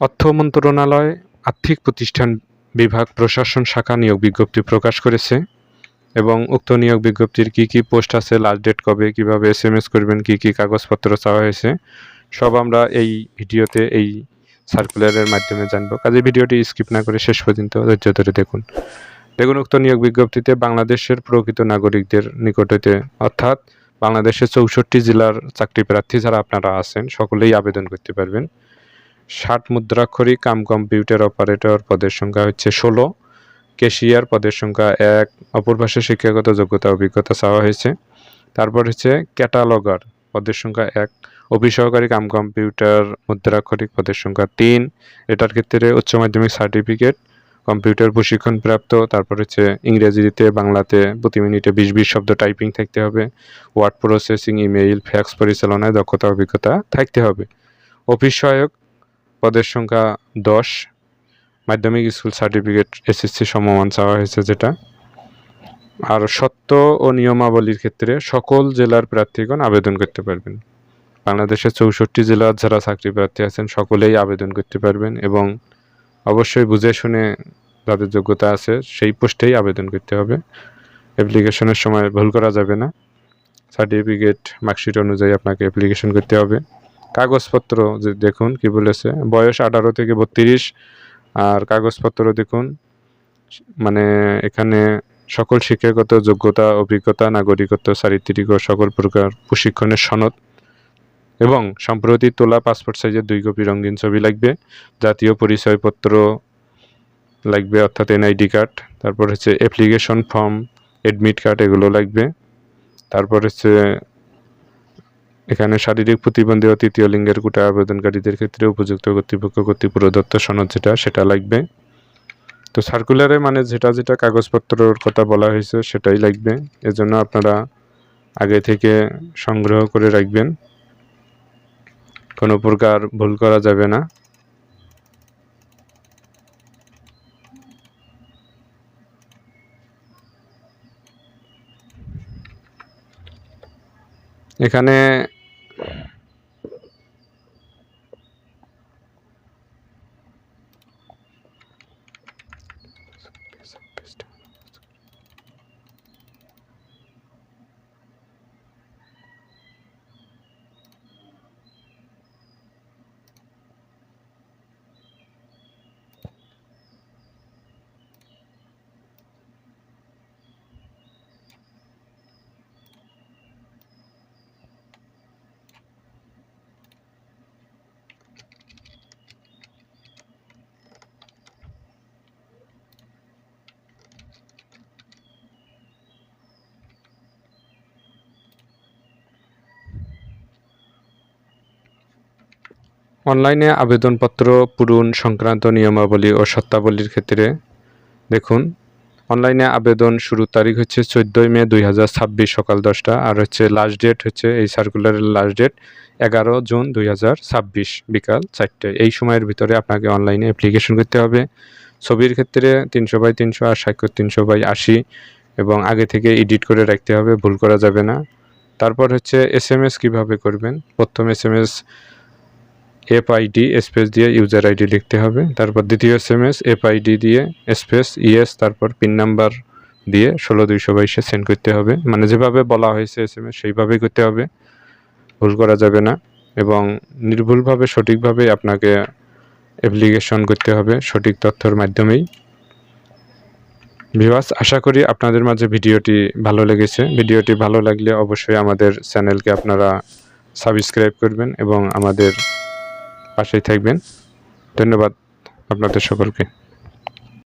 অর্থ মন্ত্রণালয় আর্থিক প্রতিষ্ঠান বিভাগ প্রশাসন শাখা নিয়োগ বিজ্ঞপ্তি প্রকাশ করেছে এবং উক্ত নিয়োগ বিজ্ঞপ্তির কি পোস্ট আছে, লাস্ট ডেট কবে, কিভাবে SMS করবেন, কি কাগজপত্র চাওয়া হয়েছে সব আমরা এই ভিডিওতে এই সার্কুলারের মাধ্যমে জানবো। কাজে ভিডিওটি স্কিপ না করে শেষ পর্যন্ত ধৈর্য ধরে দেখুন। উক্ত নিয়োগ বিজ্ঞপ্তিতে বাংলাদেশের প্রকৃত নাগরিকদের নিকট হতে অর্থাৎ বাংলাদেশের 64 জেলার চাকরি প্রার্থী যারা আপনারা আছেন সকলেই আবেদন করতে পারবেন। 60 মুদ্রাক্ষরিক কম্পিউটার অপারেটর পদের সংখ্যা হচ্ছে 16, ক্যাশিয়ার পদের সংখ্যা 1, অপর ভাষায় শিক্ষাগত যোগ্যতা অভিজ্ঞতা চাওয়া হয়েছে। তারপর হচ্ছে ক্যাটালগার পদের সংখ্যা 1, অফিস সহকারী কম্পিউটার মুদ্রাক্ষরিক পদের সংখ্যা 3, এটার ক্ষেত্রে উচ্চ মাধ্যমিক সার্টিফিকেট, কম্পিউটার প্রশিক্ষণ প্রাপ্ত, তারপর হচ্ছে ইংরেজিতে বাংলাতে প্রতি মিনিটে 20 শব্দ টাইপিং থাকতে হবে, ওয়ার্ড প্রসেসিং, ইমেইল, ফ্যাক্স পরিচালনায় দক্ষতা অভিজ্ঞতা থাকতে হবে। অফিস সহায়ক পদের সংখ্যা 10, মাধ্যমিক স্কুল সার্টিফিকেট SSC সমমান চাওয়া হয়েছে যেটা। আর শর্ত ও নিয়মাবলীর ক্ষেত্রে সকল জেলার প্রার্থীগণ আবেদন করতে পারবেন। বাংলাদেশের 64 জেলার যারা চাকরি প্রার্থী আছেন সকলেই আবেদন করতে পারবেন এবং অবশ্যই বুঝে শুনে যাদের যোগ্যতা আছে সেই পোস্টেই আবেদন করতে হবে। অ্যাপ্লিকেশনের সময় ভুল করা যাবে না। সার্টিফিকেট মার্কশিট অনুযায়ী আপনাকে অ্যাপ্লিকেশন করতে হবে। কাগজপত্র যে দেখুন কি বলেছে, বয়স 18 থেকে 32, আর কাগজপত্র দেখুন মানে এখানে সকল শিক্ষাগত যোগ্যতা অভিজ্ঞতা, নাগরিকত্ব, চারিত্রিক ও সকল প্রকার প্রশিক্ষণের সনদ এবং সম্প্রতি তোলা পাসপোর্ট সাইজের 2 কপি রঙিন ছবি লাগবে। জাতীয় পরিচয়পত্র লাগবে অর্থাৎ NID কার্ড। তারপর হচ্ছে অ্যাপ্লিকেশন ফর্ম, অ্যাডমিট কার্ড এগুলো লাগবে। তারপর হচ্ছে এখানে শারীরিক প্রতিবন্ধী ও তৃতীয় লিঙ্গের কোটা আবেদনকারীদের ক্ষেত্রে উপযুক্ত কর্তৃপক্ষ কর্তৃক প্রদত্ত সনদ সেটা লাগবে। তো সার্কুলারে মানে যেটা কাগজপত্রের কথা বলা হয়েছে সেটাই লাগবে। এজন্য আপনারা আগে থেকে সংগ্রহ করে রাখবেন, কোনো প্রকার ভুল করা যাবে না। এখানে অনলাইনে আবেদনপত্র পূরণ সংক্রান্ত নিয়মাবলী ও শর্তাবলীর ক্ষেত্রে দেখুন, অনলাইনে আবেদন শুরুর তারিখ হচ্ছে 14 মে 2026 সকাল 10টা, আর হচ্ছে লাস্ট ডেট হচ্ছে এই সার্কুলারের লাস্ট ডেট 11 জুন 2026 বিকাল 4টায়। এই সময়ের ভিতরে আপনাকে অনলাইনে অ্যাপ্লিকেশন করতে হবে। ছবির ক্ষেত্রে 300x300 আর স্বাক্ষর 300x80 এবং আগে থেকে এডিট করে রাখতে হবে, ভুল করা যাবে না। তারপর হচ্ছে SMS কিভাবে করবেন, প্রথম SMS FID স্পেস দিয়ে ইউজার ID লিখতে হবে। তারপর দ্বিতীয় SMS FID দিয়ে স্পেস ইয়েস তারপর পিন নাম্বার দিয়ে 16222 সেন্ড করতে হবে। মানে যেভাবে বলা হয়েছে SMS সেইভাবেই করতে হবে, ভুল করা যাবে না এবং নির্ভুলভাবে সঠিকভাবে আপনাকে অ্যাপ্লিকেশন করতে হবে সঠিক তথ্যের মাধ্যমেই। ভিউয়ার্স, আশা করি আপনাদের মাঝে ভিডিওটি ভালো লেগেছে। ভিডিওটি ভালো লাগলে অবশ্যই আমাদের চ্যানেলকে আপনারা সাবস্ক্রাইব করবেন এবং আমাদের পাশেই থাকবেন। ধন্যবাদ আপনাদের সকলকে।